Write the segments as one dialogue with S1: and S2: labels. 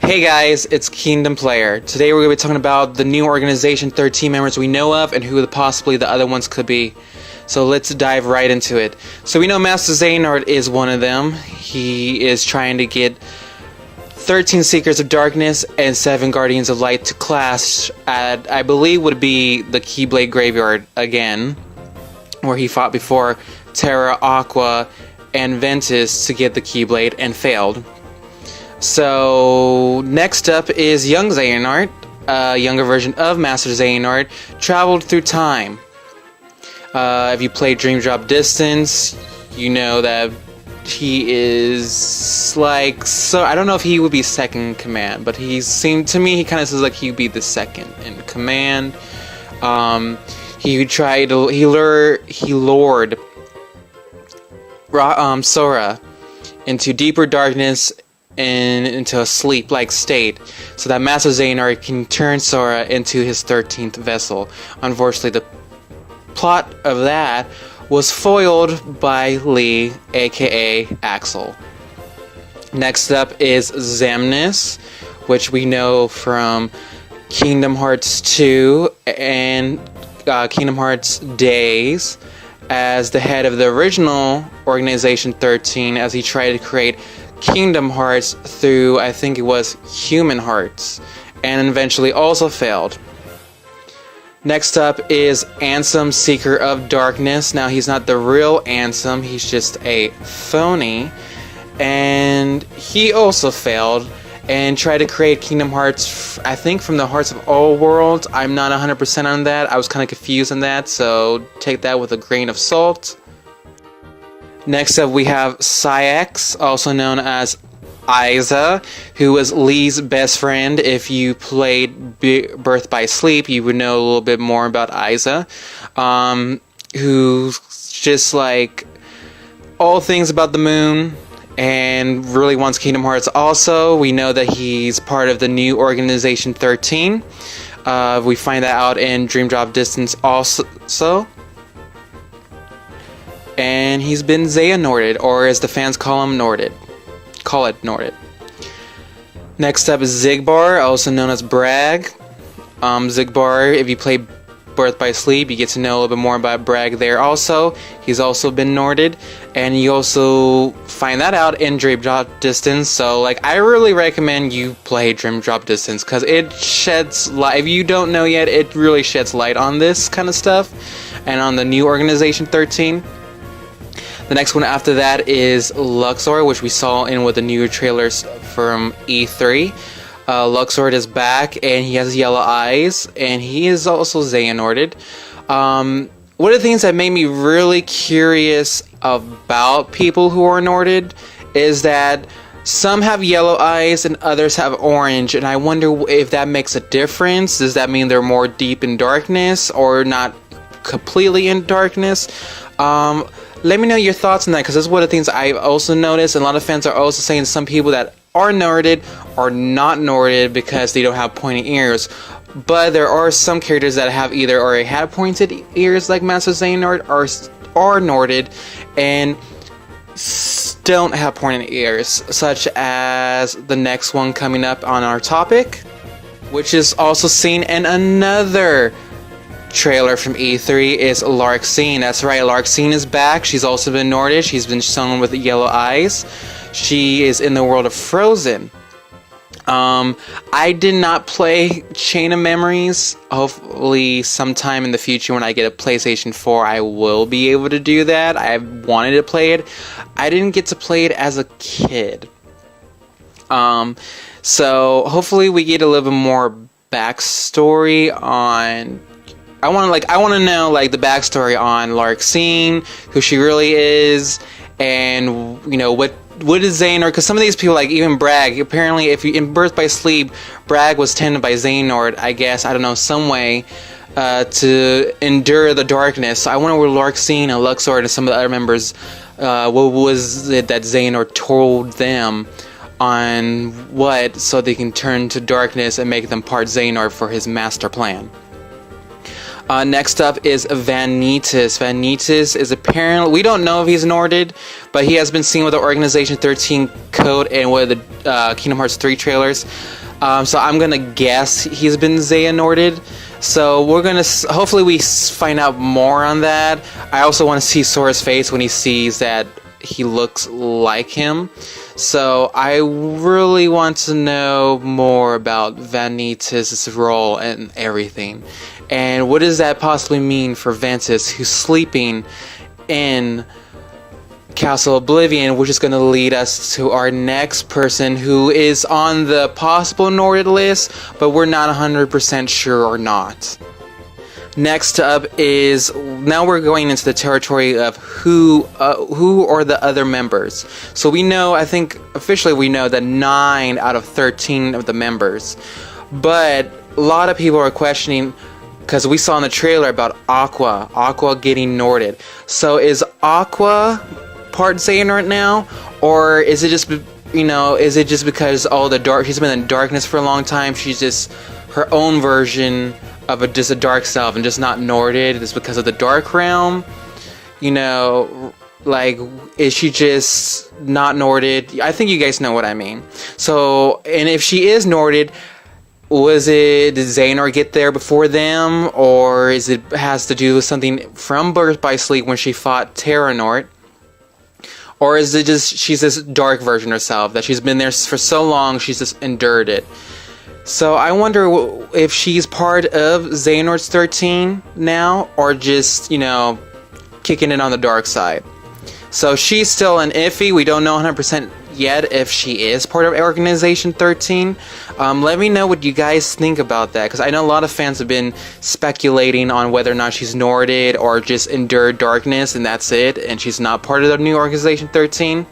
S1: Hey guys, it's Kingdom Player. Today we're going to be talking about the new Organization XIII members we know of and who possibly the other ones could be. So let's dive right into it. So we know Master Xehanort is one of them. He is trying to get 13 Seekers of Darkness and 7 Guardians of Light to clash at, I believe, would be the Keyblade Graveyard again, where he fought before Terra, Aqua, and Vanitas to get the Keyblade and failed. So next up is young Xehanort, a younger version of Master Xehanort, traveled through time. If you play Dream Drop Distance, you know that he is like, so I don't know if he would be second in command, but he seemed to me, he kind of says like he would be the second in command. He lured Sora into deeper darkness and into a sleep-like state, so that Master Xehanort can turn Sora into his 13th vessel. Unfortunately, the plot of that was foiled by Lee, aka Axel. Next up is Xemnas, which we know from Kingdom Hearts 2 and Kingdom Hearts Days, as the head of the original Organization XIII, as he tried to create Kingdom Hearts through, I think it was Human Hearts, and eventually also failed. Next up is Ansem, Seeker of Darkness. Now he's not the real Ansem, he's just a phony, and he also failed and tried to create Kingdom Hearts, I think, from the Hearts of All Worlds. I'm not 100% on that, I was kind of confused on that, so take that with a grain of salt. Next up we have Siax, also known as Isa, who was Lee's best friend. If you played Birth by Sleep, you would know a little bit more about Isa, who's just like all things about the moon and really wants Kingdom Hearts. Also, we know that he's part of the new Organization XIII. We find that out in Dream Drop Distance also. And he's been Xehanorted, or as the fans call it, Norted. Next up is Xigbar, also known as Bragg. Xigbar, if you play Birth by Sleep, you get to know a little bit more about Bragg there also. He's also been Norted, and you also find that out in Dream Drop Distance. So, like, I really recommend you play Dream Drop Distance, because it sheds light. If you don't know yet, it really sheds light on this kind of stuff, and on the new Organization XIII. The next one after that is Luxord, which we saw in with the new trailers from E3. Luxord is back, and he has yellow eyes, and he is also Xehanorted. One of the things that made me really curious about people who are Norted is that some have yellow eyes and others have orange, and I wonder if that makes a difference. Does that mean they're more deep in darkness or not completely in darkness? Let me know your thoughts on that, because that's one of the things I've also noticed, and a lot of fans are also saying some people that are Norted are not Norted because they don't have pointy ears. But there are some characters that have either already had pointed ears like Master Xehanort, or are Norted and don't have pointed ears, such as the next one coming up on our topic, which is also seen in another trailer from E3, is Larxene. That's right, Larxene is back. She's also been Norted. She's been shown with yellow eyes. She is in the world of Frozen. I did not play Chain of Memories. Hopefully sometime in the future when I get a PlayStation 4 I will be able to do that. I wanted to play it. I didn't get to play it as a kid. So hopefully we get a little bit more backstory on, I want to know like the backstory on Larxene, who she really is, and you know what is Xehanort, because some of these people, like even Bragg, apparently if you in Birth by Sleep, Bragg was tended by Xehanort, I guess, I don't know, some way to endure the darkness. So I wonder where Larxene and Luxord and some of the other members, what was it that Xehanort told them on what, so they can turn to darkness and make them part Xehanort for his master plan. Next up is Vanitas. Vanitas is apparently, we don't know if he's Norted, but he has been seen with the Organization XIII code and with the Kingdom Hearts 3 trailers. So I'm gonna guess he's been Xehanorted. So we're gonna hopefully we find out more on that. I also want to see Sora's face when he sees that he looks like him. So I really want to know more about Vanitas' role and everything. And what does that possibly mean for Ventus, who's sleeping in Castle Oblivion, which is going to lead us to our next person who is on the possible Norded list, but we're not 100% sure or not. Next up is, now we're going into the territory of who are the other members. So we know, I think officially we know that 9 out of 13 of the members, but a lot of people are questioning, because we saw in the trailer about Aqua getting Norded. So is Aqua part Xehanort now, or is it just, you know, is it just because she's been in darkness for a long time, she's just her own version of just a dark self and just not Norded? It's because of the dark realm, you know, like, is she just not Norded? I think you guys know what I mean. So, and if she is Norded, did Xehanort get there before them, or is it has to do with something from Birth by Sleep when she fought Terra-nort? Or is it just she's this dark version of herself that she's been there for so long she's just endured it? So I wonder if she's part of Xehanort's 13 now, or just, you know, kicking it on the dark side. So she's still an iffy. We don't know 100% yet if she is part of Organization XIII. Let me know what you guys think about that, because I know a lot of fans have been speculating on whether or not she's Norded or just endured darkness and that's it, and she's not part of the new Organization XIII.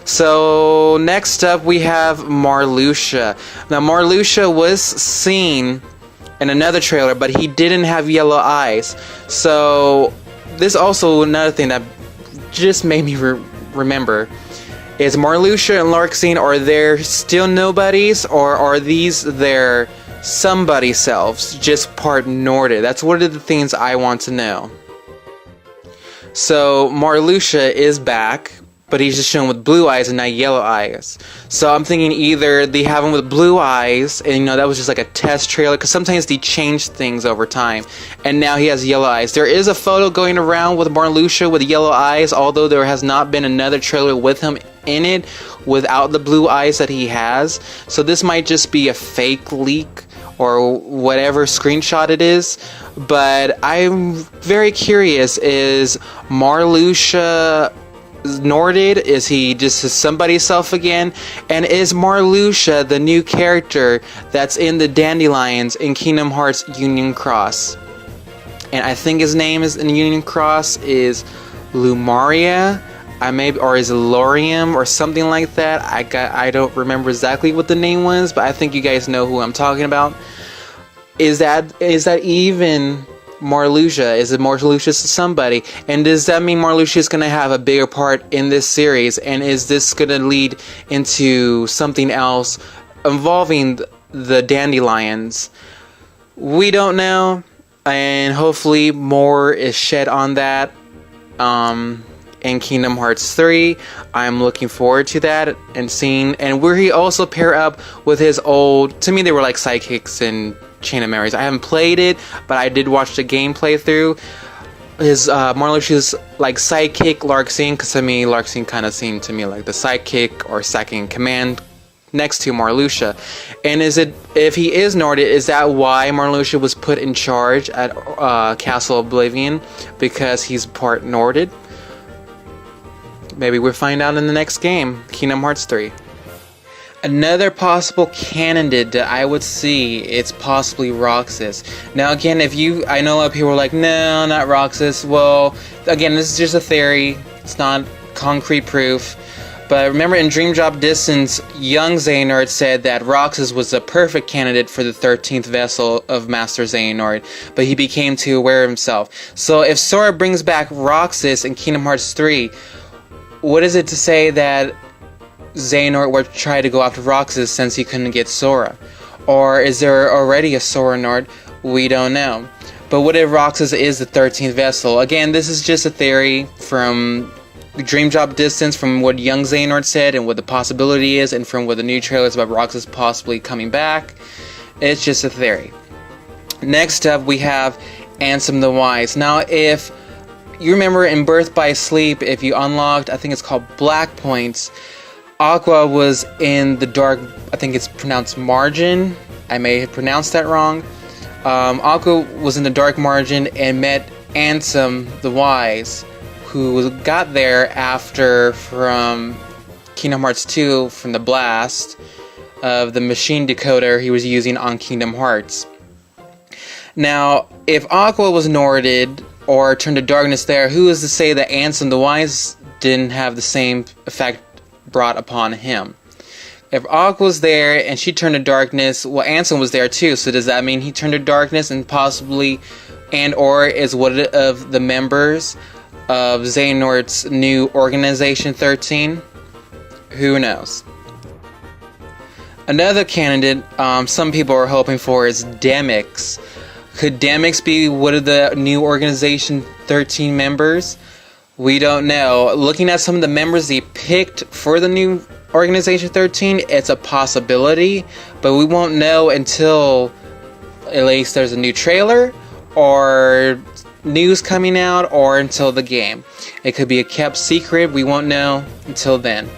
S1: So next up we have Marluxia. Now Marluxia was seen in another trailer, but he didn't have yellow eyes. So this also another thing that just made me remember. Is Marluxia and Larxene, are they still nobodies, or are these their somebody selves, just part Norded? That's one of the things I want to know. So Marluxia is back, but he's just shown with blue eyes and not yellow eyes. So I'm thinking either they have him with blue eyes, and you know that was just like a test trailer, because sometimes they change things over time, and now he has yellow eyes. There is a photo going around with Marluxia with yellow eyes, although there has not been another trailer with him in it without the blue eyes that he has. So this might just be a fake leak or whatever screenshot it is. But I'm very curious, is Marluxia Norded? Is he just somebody's self again? And is Marluxia the new character that's in the Dandelions in Kingdom Hearts Union Cross? And I think his name is in Union Cross is Lumaria. Or is it Lorium or something like that? I don't remember exactly what the name was, but I think you guys know who I'm talking about. Is that even Marluxia? Is it Marluxia somebody? And does that mean Marluxia is going to have a bigger part in this series? And is this going to lead into something else involving the Dandelions? We don't know, and hopefully more is shed on that. In Kingdom Hearts 3, I'm looking forward to that and seeing, and where he also pair up with his old, to me they were like sidekicks in Chain of Memories. I haven't played it, but I did watch the gameplay through. His Marluxia's like sidekick Larxene, because to me Larxene kind of seemed to me like the sidekick or second in command next to Marluxia. And is it, if he is Norded, is that why Marluxia was put in charge at Castle Oblivion, because he's part Norded? Maybe we'll find out in the next game, Kingdom Hearts 3. Another possible candidate that I would see, it's possibly Roxas. Now again, I know a lot of people are like, no, not Roxas. Well, again, this is just a theory. It's not concrete proof. But remember in Dream Drop Distance, young Xehanort said that Roxas was the perfect candidate for the 13th vessel of Master Xehanort, but he became too aware of himself. So if Sora brings back Roxas in Kingdom Hearts 3, what is it to say that Xehanort would try to go after Roxas since he couldn't get Sora? Or is there already a Sora-nort? We don't know. But what if Roxas is the 13th vessel? Again, this is just a theory from dream job distance from what young Xehanort said and what the possibility is, and from what the new trailers about Roxas possibly coming back. It's just a theory. Next up, we have Ansem the Wise. Now, if you remember in Birth by Sleep, if you unlocked, I think it's called Black Points, Aqua was in the dark, I think it's pronounced margin. I may have pronounced that wrong. Aqua was in the dark margin and met Ansem the Wise, who got there after from Kingdom Hearts 2 from the blast of the machine decoder he was using on Kingdom Hearts. Now, if Aqua was Norted or turned to darkness there, who is to say that Ansem the Wise didn't have the same effect brought upon him? If Aqua was there and she turned to darkness, well, Ansem was there too, so does that mean he turned to darkness and possibly or is one of the members of Xehanort's new Organization XIII? Who knows? Another candidate some people are hoping for is Demyx. Could Demyx be one of the new Organization XIII members? We don't know. Looking at some of the members he picked for the new Organization XIII, it's a possibility, but we won't know until at least there's a new trailer or news coming out, or until the game. It could be a kept secret. We won't know until then.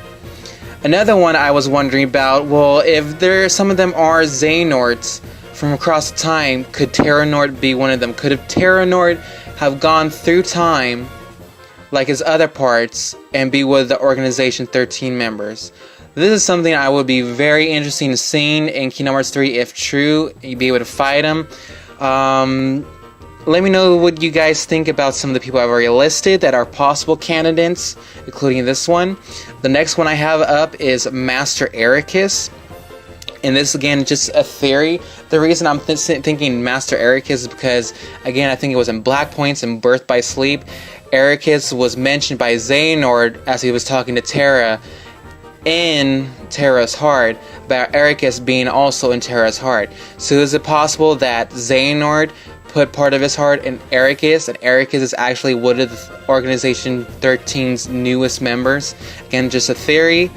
S1: Another one I was wondering about, well, if some of them are Xehanorts from across time, could Terra-nort be one of them? Could Terra-nort have gone through time like his other parts and be one of the Organization XIII members? This is something I would be very interested in seeing in Kingdom Hearts 3 if true. You'd be able to fight him. Let me know what you guys think about some of the people I've already listed that are possible candidates, including this one. The next one I have up is Master Eraqus. And this, again, just a theory. The reason I'm thinking Master Eraqus is because, again, I think it was in Black Points and Birth by Sleep. Eraqus was mentioned by Xehanort as he was talking to Terra in Terra's heart, about Eraqus being also in Terra's heart. So is it possible that Xehanort put part of his heart in Eraqus, and Eraqus is actually one of the Organization XIII's newest members? Again, just a theory.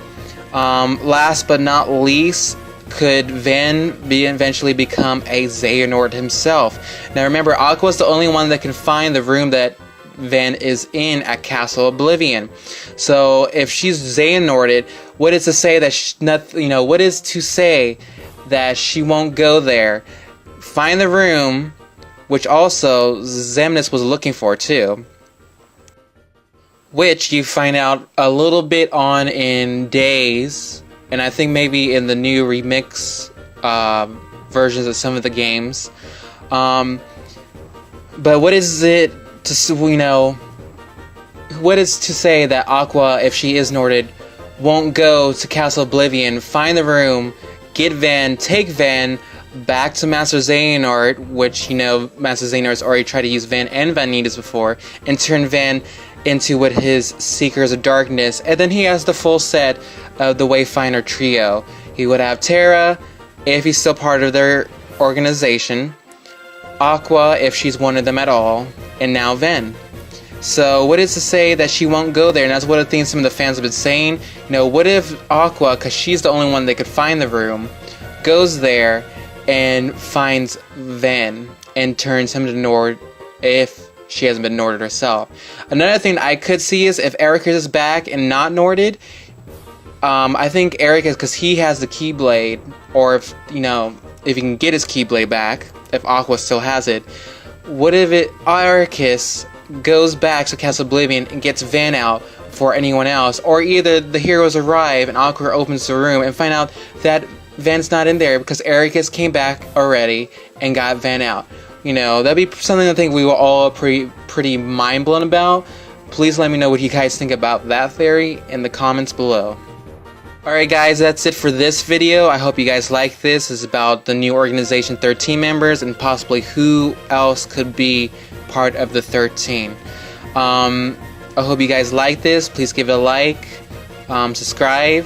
S1: Last but not least, could Ven eventually become a Xehanort himself? Now remember, Aqua's the only one that can find the room that Ven is in at Castle Oblivion. So if she's Xehanorted, what is to say that what is to say that she won't go there, find the room, which also Xemnas was looking for too, which you find out a little bit on in Days, and I think maybe in the new remix versions of some of the games. But what is it to what is to say that Aqua, if she is Norted, won't go to Castle Oblivion, find the room, get Ven, take Ven back to Master Xehanort, which, Master Xehanort's already tried to use Ven and Vanitas before, and turn Ven into what his Seekers of Darkness, and then he has the full set of the Wayfinder trio. He would have Terra, if he's still part of their organization, Aqua, if she's one of them at all, and now Ven. So what is to say that she won't go there? And that's what I think some of the fans have been saying. What if Aqua, because she's the only one that could find the room, goes there and finds Ven and turns him to Nord if she hasn't been Norded herself. Another thing I could see is if Eraqus is back and not Norded, I think Eraqus, because he has the Keyblade, or if he can get his Keyblade back, if Aqua still has it, what if Eraqus goes back to Castle Oblivion and gets Ven out for anyone else, or either the heroes arrive and Aqua opens the room and find out that Ven's not in there because Eraqus came back already and got Ven out. That'd be something I think we were all pretty mind blown about. Please let me know what you guys think about that theory in the comments below. Alright guys, that's it for this video. I hope you guys like this. It's about the new Organization 13 members and possibly who else could be part of the 13. I hope you guys like this. Please give it a like, subscribe.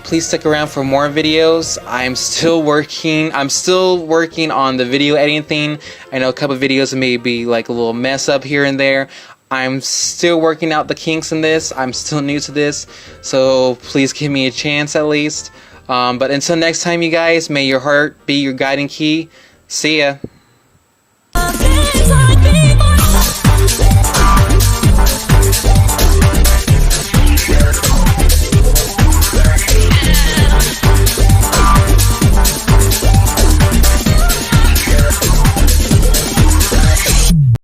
S1: Please stick around for more videos. I'm still working on the video editing thing. I know a couple videos may be like a little mess up here and there. I'm still working out the kinks in this. I'm still new to this, so please give me a chance at least. But until next time, you guys, may your heart be your guiding key. See ya.